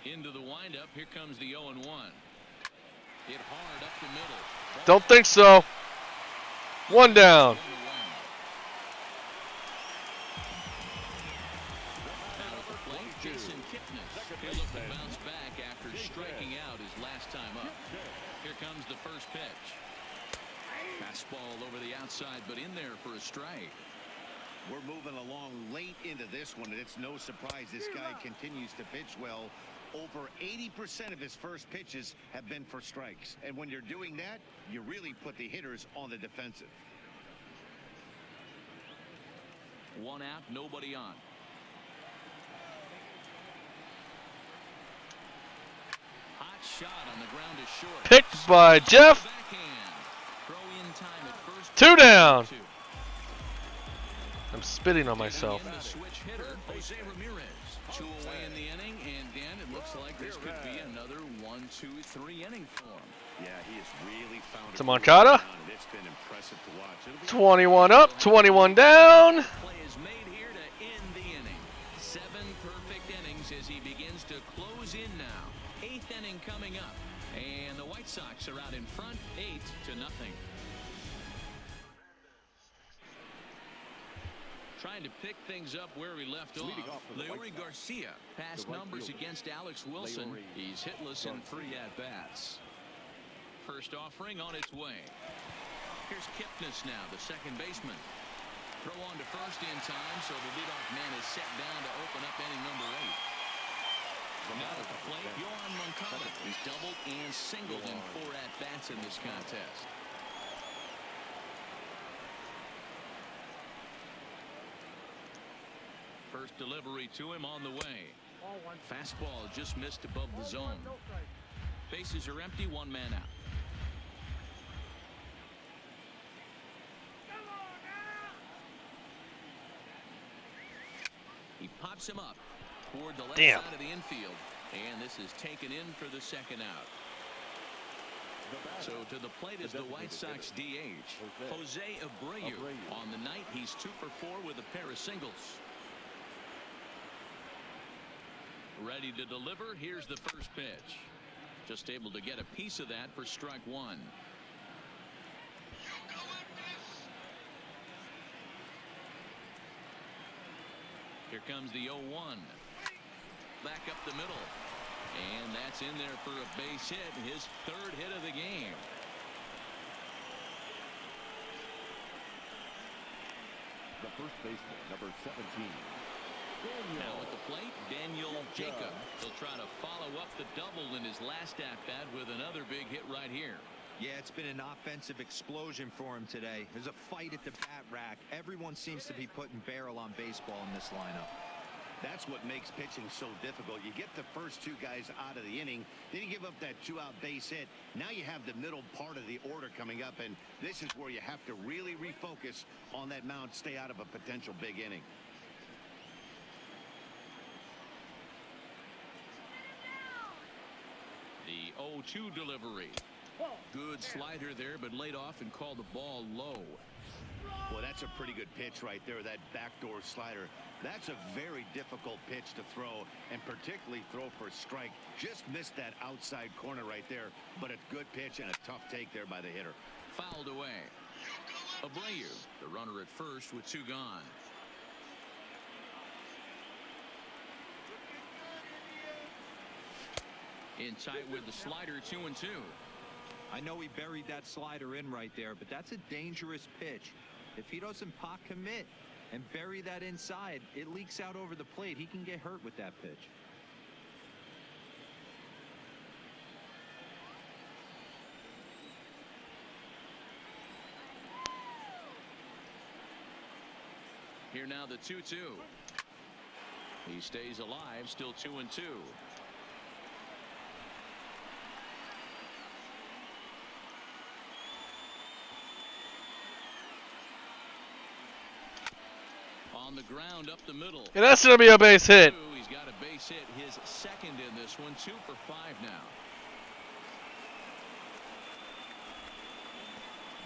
Into the windup, here comes the 0-1. Hit hard up the middle. Don't think so. 1 down. Out of the plate, Jason Kipnis. He'll look to bounce back after striking out his last time up. Here comes the first pitch. Fastball over the outside, but in there for a strike. We're moving along late into this one, and it's no surprise this guy continues to pitch well. Over 80% of his first pitches have been for strikes. And when you're doing that, you really put the hitters on the defensive. One out, nobody on. Hot shot on the ground is short. Picked by Jeff. Backhand. Throw in time at first. 2 down. I'm spitting on myself. The switch hitter, Jose Ramirez. 2 away in the inning, and Dan, it looks like this could be another 1, 2, 3 inning for him. Yeah, he has really found To Moncada. It's been impressive to watch. 21 up, 21 down. Play is made here to end the inning. 7 perfect innings as he begins to close in now. 8th inning coming up, and the White Sox are out in front, 8-0. Trying to pick things up where we left off. Leori Garcia passed numbers against Alex Wilson. He's hitless in 3 at-bats. First offering on its way. Here's Kipnis now, the second baseman. Throw on to first in time, so the leadoff man is set down to open up inning number 8. Now at the plate, Yohan Moncada. He's doubled and singled in 4 at-bats in this contest. First delivery to him on the way. Fastball just missed above the zone. Bases are empty, 1 man out. He pops him up toward the left side of the infield, and this is taken in for the second out. So to the plate is the White Sox DH, Jose Abreu. On the night, he's 2 for 4 with a pair of singles. Ready to deliver. Here's the first pitch. Just able to get a piece of that for strike 1. Here comes the 0-1. Back up the middle. And that's in there for a base hit. His 3rd hit of the game. The first baseman, number 17. Now at the plate, Daniel Jacob. He'll try to follow up the double in his last at-bat with another big hit right here. Yeah, it's been an offensive explosion for him today. There's a fight at the bat rack. Everyone seems to be putting barrel on baseball in this lineup. That's what makes pitching so difficult. You get the first 2 guys out of the inning, then you give up that 2-out base hit. Now you have the middle part of the order coming up, and this is where you have to really refocus on that mound, stay out of a potential big inning. The 0-2 delivery. Good slider there, but laid off and called the ball low. Well, that's a pretty good pitch right there, that backdoor slider. That's a very difficult pitch to throw, and particularly throw for a strike. Just missed that outside corner right there, but a good pitch and a tough take there by the hitter. Fouled away. Abreu, the runner at first with 2 gone. In tight with the slider, 2-2. I know he buried that slider in right there, but that's a dangerous pitch. If he doesn't pot commit and bury that inside, it leaks out over the plate. He can get hurt with that pitch. Here now the 2-2. He stays alive, still 2-2. On the ground up the middle. And that's going to be a base hit. He's got a base hit, his 2nd in this one, 2 for 5 now.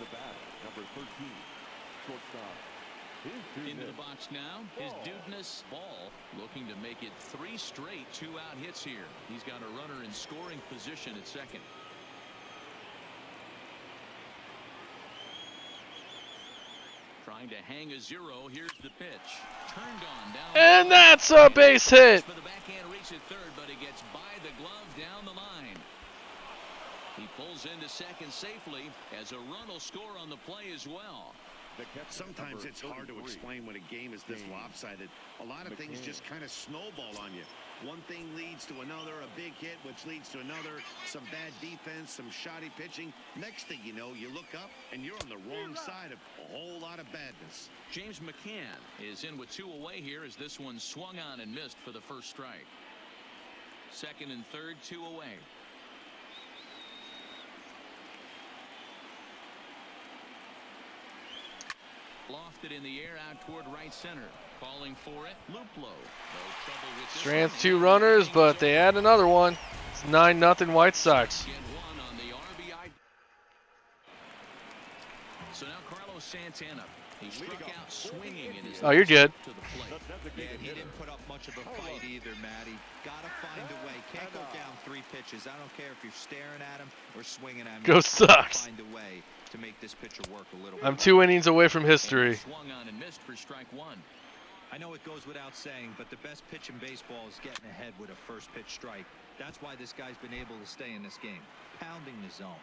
The bat, number 13, shortstop. Into the box now, his Dudeness Ball, looking to make it 3 straight 2-out hits here. He's got a runner in scoring position at 2nd. Trying to hang a 0. Here's the pitch. Turned on down. And that's a base hit. For the backhand reach at 3rd, but he gets by the glove down the line. He pulls into second safely as a run will score on the play as well. Sometimes it's hard to explain when a game is this lopsided. A lot of things just kind of snowball on you. One thing leads to another, a big hit, which leads to another, some bad defense, some shoddy pitching. Next thing you know, you look up and you're on the wrong side of a whole lot of badness. James McCann is in with 2 away here as this one swung on and missed for the first strike. Second and third, 2 away. Lofted in the air out toward right center. Calling for it, Luplo. No trouble with this. Strands 2 runners, but they add another one. It's 9-0 White Sox. Get one on the RBI. So now Carlos Santana. He struck out swinging in his Oh, you're good. to the plate. Yeah, he didn't put up much of a fight either, Matty. Gotta find a way. Can't go down 3 pitches. I don't care if you're staring at him or swinging at him. Go Sox. Find a way to make this pitcher work a little bit. I'm 2 innings away from history. Swung on and missed for strike 1. I know it goes without saying, but the best pitch in baseball is getting ahead with a first pitch strike. That's why this guy's been able to stay in this game, pounding the zone.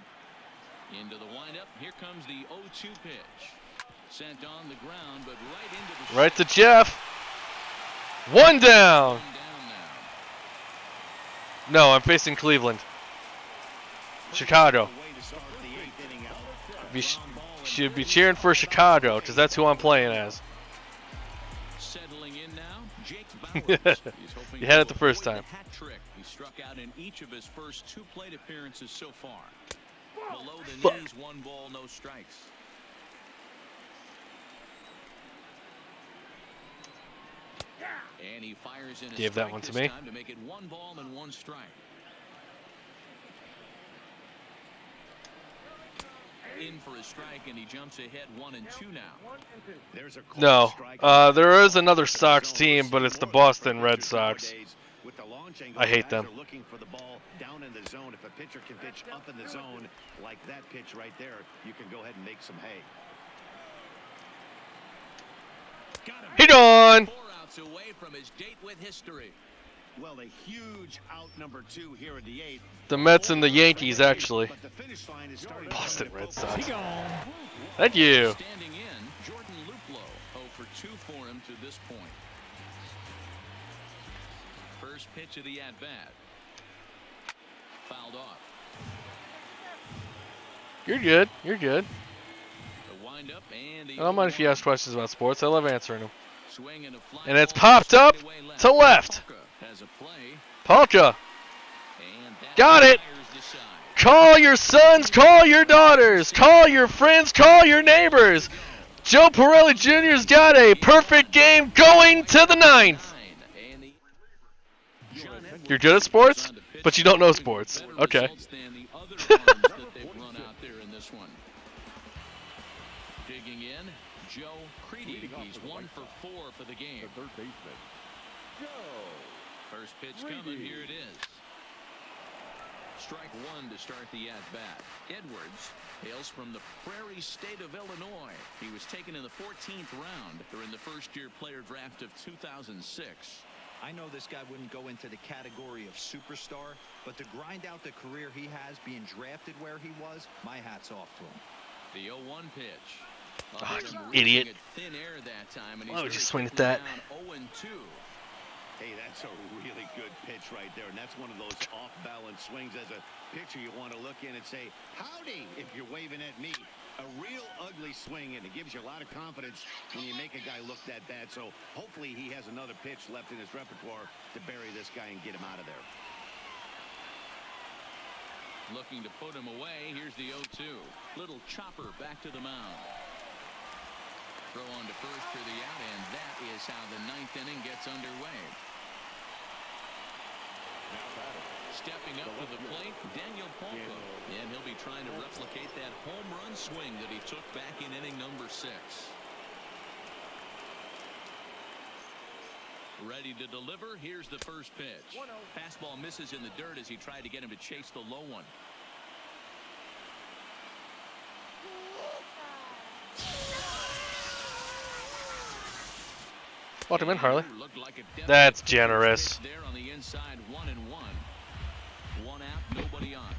Into the windup. Here comes the 0-2 pitch. Sent on the ground, but right into the Right to Jeff. 1 down. One down now. No, I'm facing Cleveland. Chicago. Should be cheering for Chicago because that's who I'm playing as. Settling in now, Jake Bauers. He's hoping You had it to the first avoid time. the hat trick. He struck out in each of his first 2 plate appearances so far. Below the Fuck. knees, 1 ball, no strikes. And he fires in a Gave that strike one to this me. time to make it 1 ball and 1 strike. In for a strike, and he jumps ahead 1 and 2 now. There's a No, strike. there is another Sox team, but it's the Boston Red Sox. With the launch angle, I hate guys them. are looking for the ball down in the zone. If a pitcher can pitch up in the zone like that pitch right there, you can go ahead and make some hay. Got him. Hit on. 4 outs away from his date with history. Well, a huge out number 2 here in the 8th. The Mets and the Yankees, actually. But the finish line is starting to Boston come in Red focus. Sox. Thank you. Standing in, Jordan Luplo. 0 for 2 for him to this point. First pitch of the at-bat. Fouled off. You're good. You're good. The windup and the I don't mind if you ask questions about sports. I love answering them. swing and a fly And it's ball popped up straightaway to left. Polka has a play, Polka. and that Got it. fires the side. Call your sons. Call your daughters. Call your friends. Call your neighbors. Joe Pirelli Jr.'s got a perfect game going to the 9th. And the John Edwards You're good at sports, on to pitch but you don't know with sports. better Okay. results than the other arms that they've run out there in this one. Digging in, Joe Creedy. He's 1 for 4 for the game. Third baseman. First pitch coming, here it is. Strike 1 to start the at-bat. Edwards hails from the Prairie State of Illinois. He was taken in the 14th round during the first-year player draft of 2006. I know this guy wouldn't go into the category of superstar, but to grind out the career he has being drafted where he was, my hat's off to him. The 0-1 pitch. Oh, Him you reaching idiot. at thin air that time, and he's Why would you very swing at quickly that? down 0-2. Hey, that's a really good pitch right there, and that's one of those off-balance swings. As a pitcher, you want to look in and say, howdy, if you're waving at me. A real ugly swing, and it gives you a lot of confidence when you make a guy look that bad. So hopefully he has another pitch left in his repertoire to bury this guy and get him out of there. Looking to put him away. Here's the 0-2. Little chopper back to the mound. Throw on to first for the out, and that is how the 9th inning gets underway. Stepping up to the plate, Daniel Polka, and he'll be trying to replicate that home run swing that he took back in inning number 6. Ready to deliver. Here's the first pitch. Fastball misses in the dirt as he tried to get him to chase the low one. Welcome in, Harley. Looked like a definite That's pitch generous. there on the inside, 1-1. 1 out, nobody on.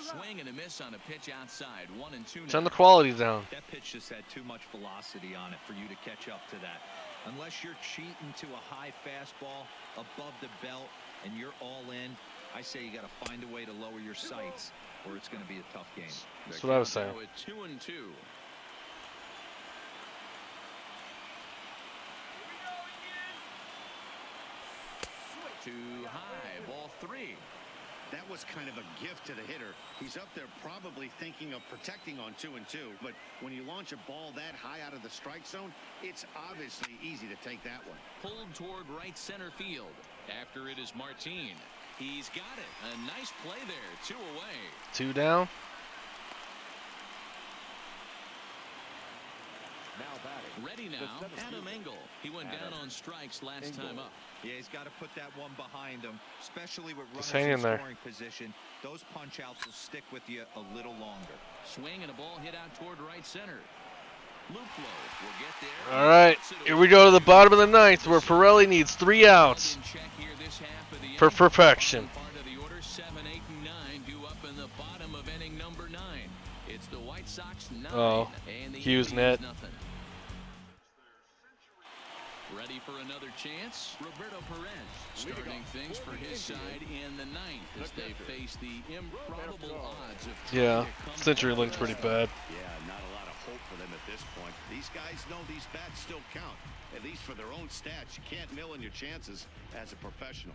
Swing and a miss on a pitch outside. 1-2 now. Turn the quality down. That pitch just had too much velocity on it for you to catch up to that. Unless you're cheating to a high fastball above the belt and you're all in, I say you got to find a way to lower your sights or it's going to be a tough game. That's what I was saying. With 2-2. Too high, ball 3. That was kind of a gift to the hitter. He's up there probably thinking of protecting on 2-2, but when you launch a ball that high out of the strike zone, it's obviously easy to take that one. Pulled toward right center field. After it is Martin. He's got it. A nice play there. 2 away. 2 down. Now batting. Ready now, Adam Engel. He went down on strikes last time up. Yeah, he's got to put that one behind him, especially with Just runners hang in in there. scoring position. Those punch outs will stick with you a little longer. Swing and a ball hit out toward right center. Luplo will get there. All right, here we go to the bottom of the 9th where Pirelli needs 3 outs for perfection. Part of the order, 7, 8, and 9 due up in the bottom of inning number 9. It's the White Sox 9 and the Hughes Yankees net. nothing. Ready for another chance? Roberto Perez starting things for his side in the 9th as they face the improbable odds of Yeah, CenturyLink's pretty bad. Yeah, not a lot of hope for them at this point. These guys know these bats still count, at least for their own stats. You can't mill in your chances as a professional.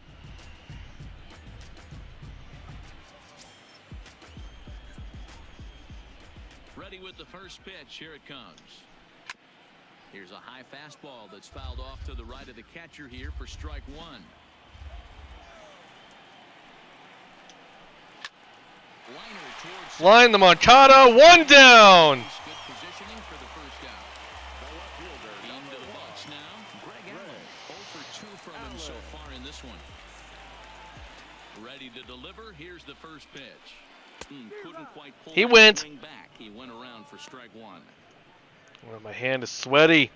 Ready with the first pitch. Here it comes. Here's a high fastball that's fouled off to the right of the catcher here for strike 1. Line the Moncada, 1 down. Good positioning for the first out. Into the box now. Greg Allen 0 for 2 from him so far in this one. Ready to deliver. Here's the first pitch. Couldn't quite pull He that went. swing back. He went around for strike 1. Oh, my hand is sweaty.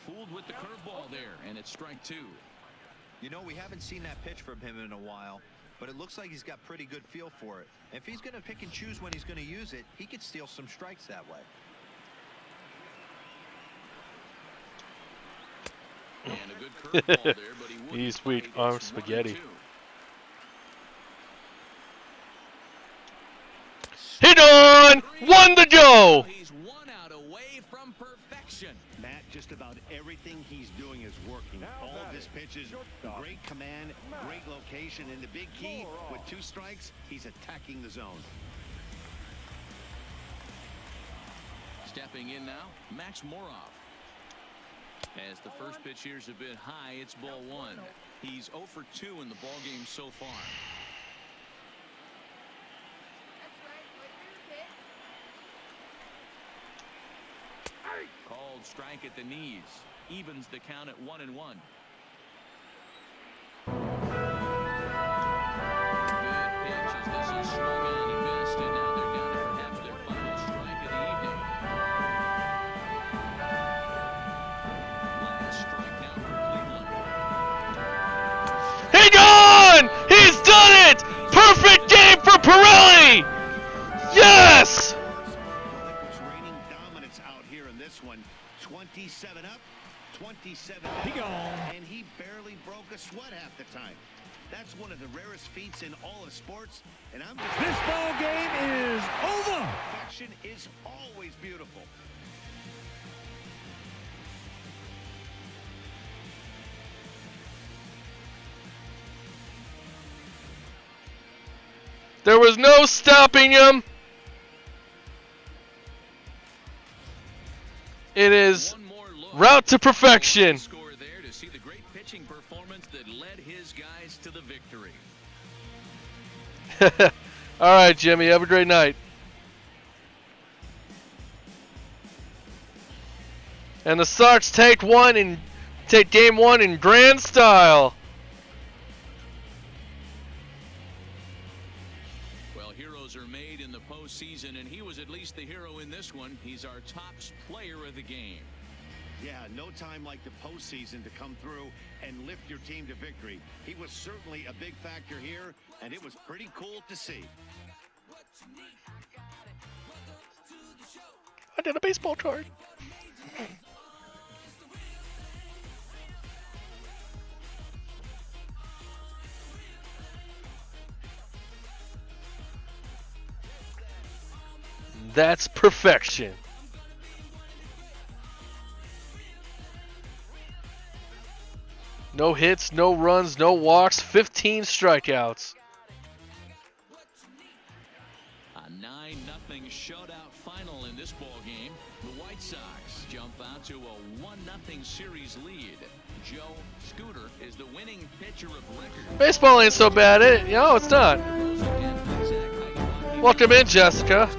Fooled with the curveball there, and it's strike 2. You know, we haven't seen that pitch from him in a while, but it looks like he's got pretty good feel for it. If he's going to pick and choose when he's going to use it, he could steal some strikes that way. And a good curveball there, but he wouldn't You sweet quite. arm It's spaghetti. 1-2. Hit on! 1 to go! He's 1 out away from perfection. Matt, just about everything he's doing is working. All of his pitches, great command, great location, and the big key, with 2 strikes, he's attacking the zone. Stepping in now, Max Moroff. As the first pitch here's a bit high, it's ball 1. He's 0 for 2 in the ball game so far. Called strike at the knees. Evens the count at 1-1. Good pitch as this is swung on and missed, and now they're down to perhaps their final strike of the evening. Last strike now for Cleveland. He gone! He's done it! Perfect game for Pirelli! Yes! It's raining dominance out here in this one. 27 up, 27 down, and he barely broke a sweat half the time. That's one of the rarest feats in all of sports, and I'm just... This ball game is over! Perfection is always beautiful. There was no stopping him. It is One more look. route to perfection. Score there to see the great pitching performance that led his guys to the victory. All right, Jimmy. Have a great night. And the Sox take game 1 in grand style. Well, heroes are made in the postseason, and he was at least the hero in this one. He's our top player of the game. Yeah, no time like the postseason to come through and lift your team to victory. He was certainly a big factor here, and it was pretty cool to see. I did a baseball card. That's perfection. No hits, no runs, no walks, 15 strikeouts. A 9-0 shutout final in this ball game. The White Sox jump out to a 1-0 series lead. Joe Scooter is the winning pitcher of record. Baseball ain't so bad, no, it's not. Welcome in, Jessica.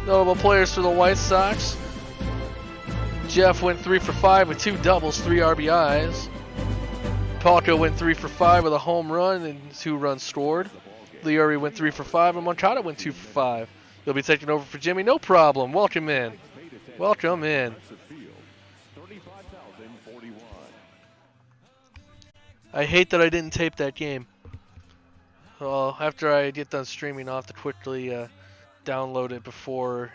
Notable players for the White Sox. Jeff went 3 for 5 with 2 doubles, 3 RBIs. Palka went 3 for 5 with a home run and 2 runs scored. Leary went 3 for 5 and Moncada went 2 for 5. He'll be taking over for Jimmy, no problem. Welcome in. Welcome in. I hate that I didn't tape that game. Well, after I get done streaming, I'll have to quickly download it before